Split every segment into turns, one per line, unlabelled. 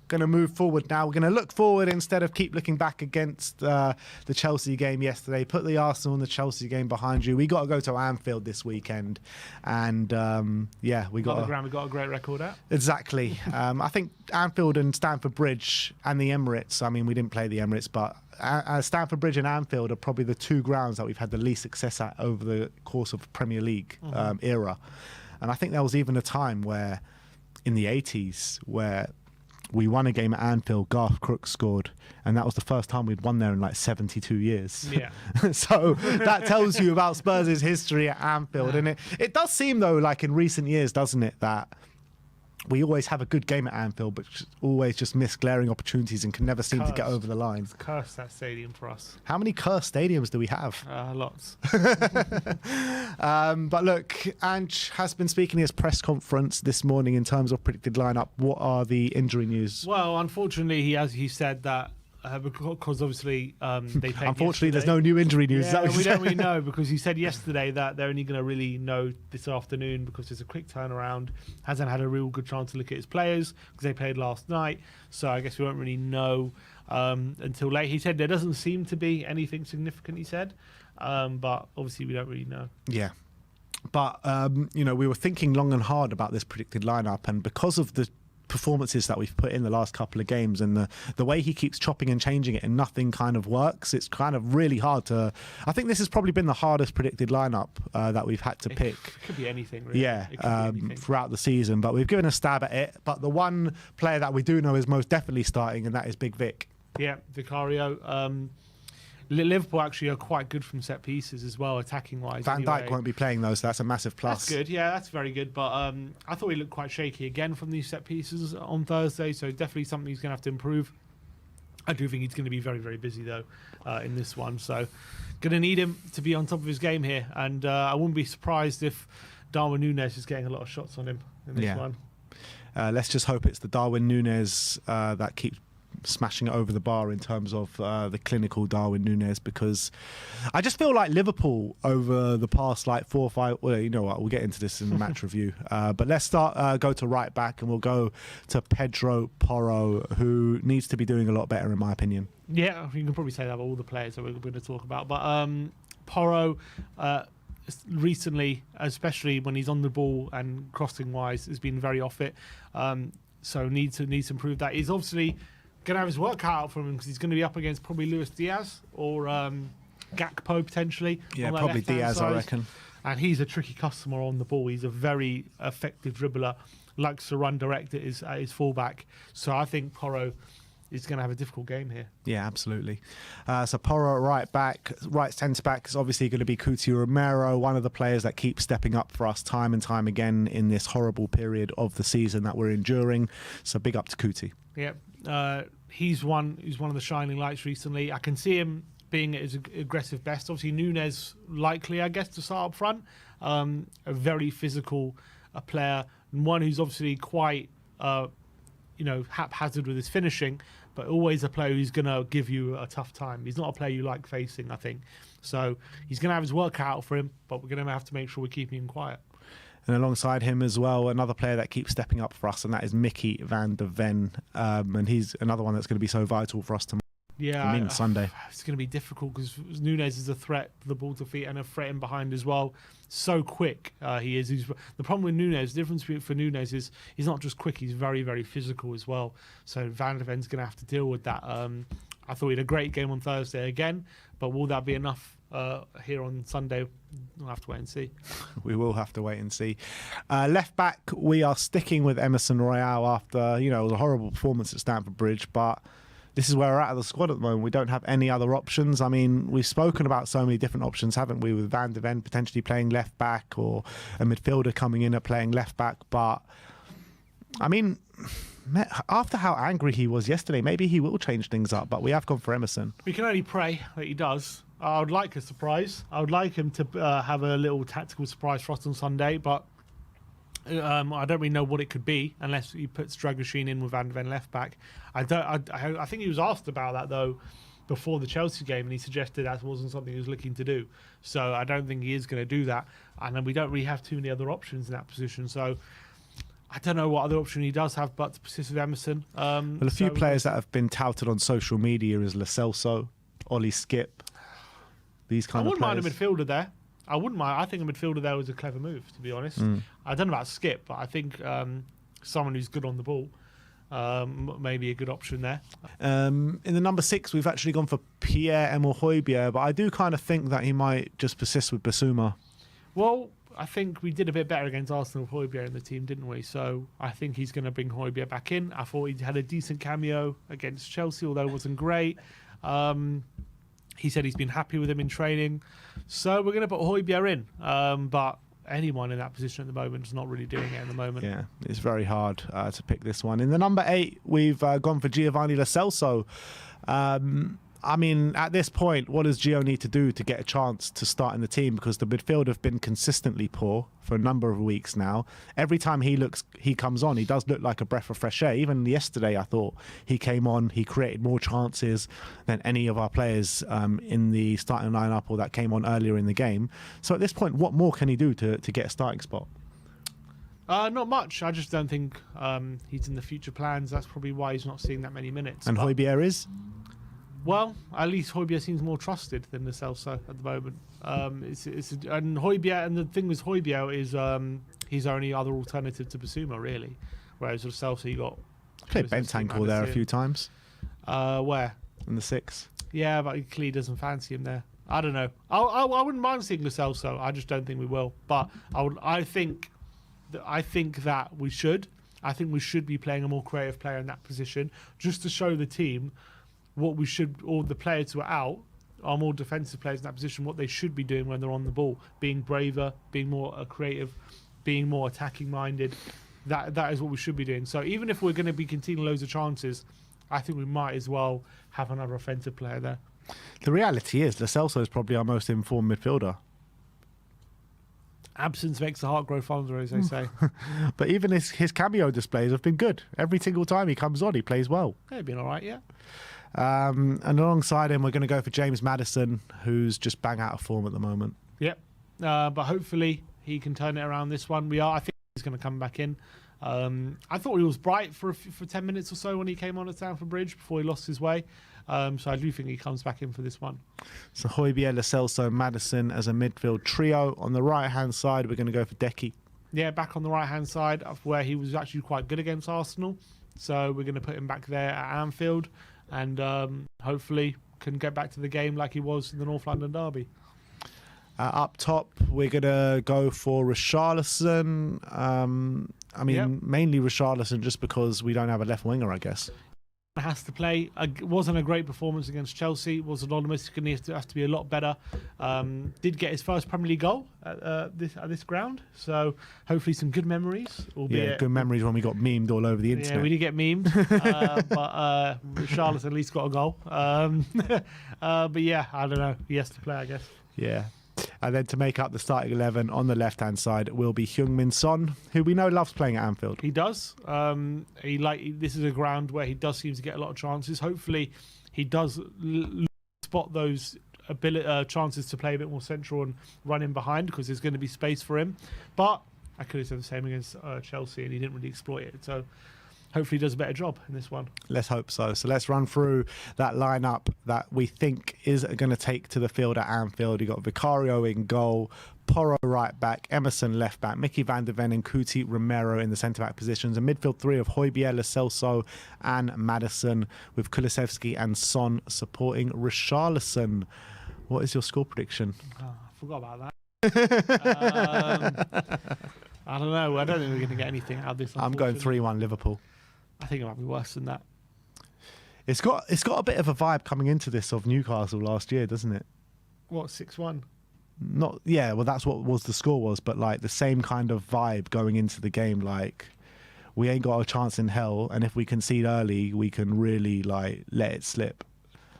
going to move forward now. We're going to look forward instead of keep looking back against the Chelsea game yesterday. Put the Arsenal and the Chelsea game behind you. We got to go to Anfield this weekend, and we got
a great record at.
Exactly. I think Anfield and Stamford Bridge and the Emirates. I mean, we didn't play the Emirates, but Stamford Bridge and Anfield are probably the two grounds that we've had the least success at over the course of Premier League era. And I think there was even a time where, in the 80s, where we won a game at Anfield, Garth Crooks scored, and that was the first time we'd won there in like 72 years.
Yeah.
So that tells you about Spurs' history at Anfield. And it does seem, though, like in recent years, doesn't it, that we always have a good game at Anfield, but always just miss glaring opportunities and can never seem to get over the line.
It's cursed, that stadium, for us.
How many cursed stadiums do we have?
Lots.
But look, Ange has been speaking at his press conference this morning in terms of predicted lineup. What are the injury news?
Well, unfortunately, he said that because obviously they played
Unfortunately, there's no new injury news.
Yeah, we don't really know, because he said yesterday that they're only going to really know this afternoon because there's a quick turnaround. Hasn't had a real good chance to look at his players because they played last night. So I guess we won't really know until late. He said there doesn't seem to be anything significant, he said. But obviously we don't really know.
Yeah. But, we were thinking long and hard about this predicted lineup, and because of the performances that we've put in the last couple of games and the way he keeps chopping and changing it and nothing kind of works, it's kind of really hard to... I think this has probably been the hardest predicted lineup that we've had to pick.
It could be anything, really.
Yeah, throughout the season, but we've given a stab at it. But the one player that we do know is most definitely starting, and that is Big Vic.
Yeah, Vicario. Liverpool actually are quite good from set pieces as well, attacking wise.
Van Dijk won't be playing those, so that's a massive plus.
That's good, yeah, that's very good. But I thought he looked quite shaky again from these set pieces on Thursday, so definitely something he's going to have to improve. I do think he's going to be very, very busy though in this one, so going to need him to be on top of his game here. And I wouldn't be surprised if Darwin Núñez is getting a lot of shots on him in this one.
Let's just hope it's the Darwin Núñez that keeps smashing it over the bar in terms of the clinical Darwin Núñez, because I just feel like Liverpool over the past 4 or 5, well, you know what, we'll get into this in the match review, but let's go to right back, and we'll go to Pedro Porro, who needs to be doing a lot better in my opinion.
Yeah, you can probably say that about all the players that we're going to talk about, but Porro recently, especially when he's on the ball and crossing wise, has been very off it, so needs to improve that. He's obviously going to have his work cut out for him because he's going to be up against probably Luis Diaz or Gakpo potentially.
Yeah, probably Diaz, I reckon.
And he's a tricky customer on the ball. He's a very effective dribbler, likes to run direct at his fullback. So I think Porro is going to have a difficult game here.
Yeah, absolutely. So Porro right back, right centre back is obviously going to be Cuti Romero, one of the players that keeps stepping up for us time and time again in this horrible period of the season that we're enduring. So big up to Cuti.
Yeah. He's one of the shining lights recently. I can see him being at his aggressive best. Obviously, Núñez likely, I guess, to start up front. A very physical player, and one who's obviously quite, haphazard with his finishing, but always a player who's going to give you a tough time. He's not a player you like facing, I think. So he's going to have his work out for him, but we're going to have to make sure we're keeping him quiet.
And alongside him as well, another player that keeps stepping up for us, and that is Mickey van der Ven. And he's another one that's going to be so vital for us tomorrow.
Yeah,
Sunday.
It's going to be difficult because Núñez is a threat for the ball to feet and a threat in behind as well. So quick he is. The problem with Núñez, the difference for Núñez is he's not just quick, he's very, very physical as well. So Van der Ven's going to have to deal with that. I thought he had a great game on Thursday again, but will that be enough here on Sunday? We'll have to wait and see.
We will have to wait and see. Left back, we are sticking with Emerson Royale after, it was a horrible performance at Stamford Bridge, but this is where we're at the squad at the moment. We don't have any other options. I mean, we've spoken about so many different options, haven't we, with Van der Ven potentially playing left back or a midfielder coming in at playing left back. But, I mean, after how angry he was yesterday, maybe he will change things up, but we have gone for Emerson.
We can only pray that he does. I would like a surprise. I would like him to have a little tactical surprise for us on Sunday, but I don't really know what it could be unless he puts Dragoshin in with Van der Ven left back. I think he was asked about that though before the Chelsea game, and he suggested that wasn't something he was looking to do. So I don't think he is going to do that, and then we don't really have too many other options in that position. So I don't know what other option he does have but to persist with Emerson.
Well, a few players that have been touted on social media is Lo Celso, Ollie Skip, these kind of players.
I wouldn't mind a midfielder there. I wouldn't mind. I think a midfielder there was a clever move, to be honest. I don't know about Skip, but I think someone who's good on the ball maybe a good option there.
In the number 6, we've actually gone for Pierre-Emile Højbjerg, but I do kind of think that he might just persist with Bissouma.
Well, I think we did a bit better against Arsenal with Højbjerg in the team, didn't we? So I think he's going to bring Højbjerg back in. I thought he had a decent cameo against Chelsea, although it wasn't great. He said he's been happy with him in training. So we're going to put Højbjerg in. But anyone in that position at the moment is not really doing it at the moment.
Yeah, it's very hard to pick this one. In the number 8, we've gone for Giovanni Lo Celso. I mean, at this point, what does Gio need to do to get a chance to start in the team? Because the midfield have been consistently poor for a number of weeks now. Every time he comes on, he does look like a breath of fresh air. Even yesterday, I thought he came on, he created more chances than any of our players in the starting lineup or that came on earlier in the game. So at this point, what more can he do to get a starting spot?
Not much. I just don't think he's in the future plans. That's probably why he's not seeing that many minutes.
And Højbjerg is?
Well, at least Højbjerg seems more trusted than Lo Celso at the moment. And Højbjerg, and the thing with Højbjerg is he's our only other alternative to Bissouma, really. Whereas Lo Celso, you got
played Bentancur there a few times.
Where?
In the 6.
Yeah, but he clearly doesn't fancy him there. I don't know. I wouldn't mind seeing Lo Celso. I just don't think we will. But I think that we should. I think we should be playing a more creative player in that position, just to show the team what we should, or the players who are out, are more defensive players in that position, what they should be doing when they're on the ball, being braver, being more creative, being more attacking minded. That is what we should be doing. So even if we're going to be conceding loads of chances, I think we might as well have another offensive player there.
The reality is, Lo Celso is probably our most informed midfielder.
Absence makes the heart grow fonder, as they say.
But even his cameo displays have been good. Every single time he comes on, he plays well.
Yeah, been all right, yeah.
And alongside him, we're going to go for James Maddison, who's just bang out of form at the moment.
Yep. But hopefully he can turn it around this one. I think he's going to come back in. I thought he was bright for 10 minutes or so when he came on at Stamford Bridge before he lost his way. So I do think he comes back in for this one.
So Højbjerg, Lo Celso, Maddison as a midfield trio. On the right-hand side, we're going to go for Decky.
Yeah, back on the right-hand side, where he was actually quite good against Arsenal. So we're going to put him back there at Anfield. And hopefully can get back to the game like he was in the North London derby.
Up top, we're going to go for Richarlison. Mainly Richarlison just because we don't have a left winger, I guess.
Has to play. Wasn't a great performance against Chelsea. Was anonymous. Going to have to be a lot better. Did get his first Premier League goal at this ground. So hopefully some good memories.
Good memories when we got memed all over the internet.
Yeah, we did get memed, but Richarlison at least got a goal. But yeah, I don't know. He has to play, I guess.
Yeah. And then to make up the starting 11 on the left-hand side will be Heung-min Son, who we know loves playing at Anfield.
He does. This is a ground where he does seem to get a lot of chances. Hopefully, he does spot those chances to play a bit more central and run in behind, because there's going to be space for him. But I could have said the same against Chelsea, and he didn't really exploit it. So hopefully he does a better job in this one.
Let's hope so. So let's run through that lineup that we think is going to take to the field at Anfield. You've got Vicario in goal, Porro right back, Emerson left back, Mickey van der Ven and Kuti Romero in the centre-back positions. A midfield three of Højbjerg, Lo Celso and Maddison, with Kulusevski and Son supporting Richarlison. What is your score prediction?
Oh, I forgot about that. I don't know. I don't think we're going to get anything out of this.
I'm going 3-1 Liverpool.
I think it might be worse than that.
It's got a bit of a vibe coming into this of Newcastle last year, doesn't it?
What, 6-1?
Not, yeah, well, that's what the score was, but like the same kind of vibe going into the game. Like, we ain't got a chance in hell, and if we concede early, we can really like let it slip.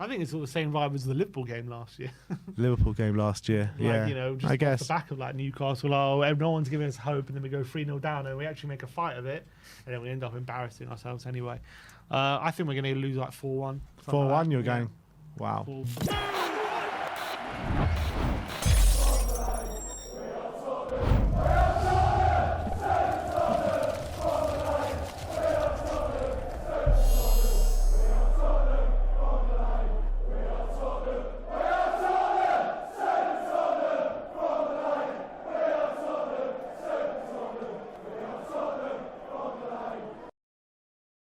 I think it's all the same vibe as the Liverpool game last year.
Liverpool game last year, yeah.
Just
I guess.
off the back of like Newcastle, no one's giving us hope, and then we go 3-0 down, and we actually make a fight of it, and then we end up embarrassing ourselves anyway. I think we're going to lose like 4-1.
4-1, you're going? Wow.
4-1.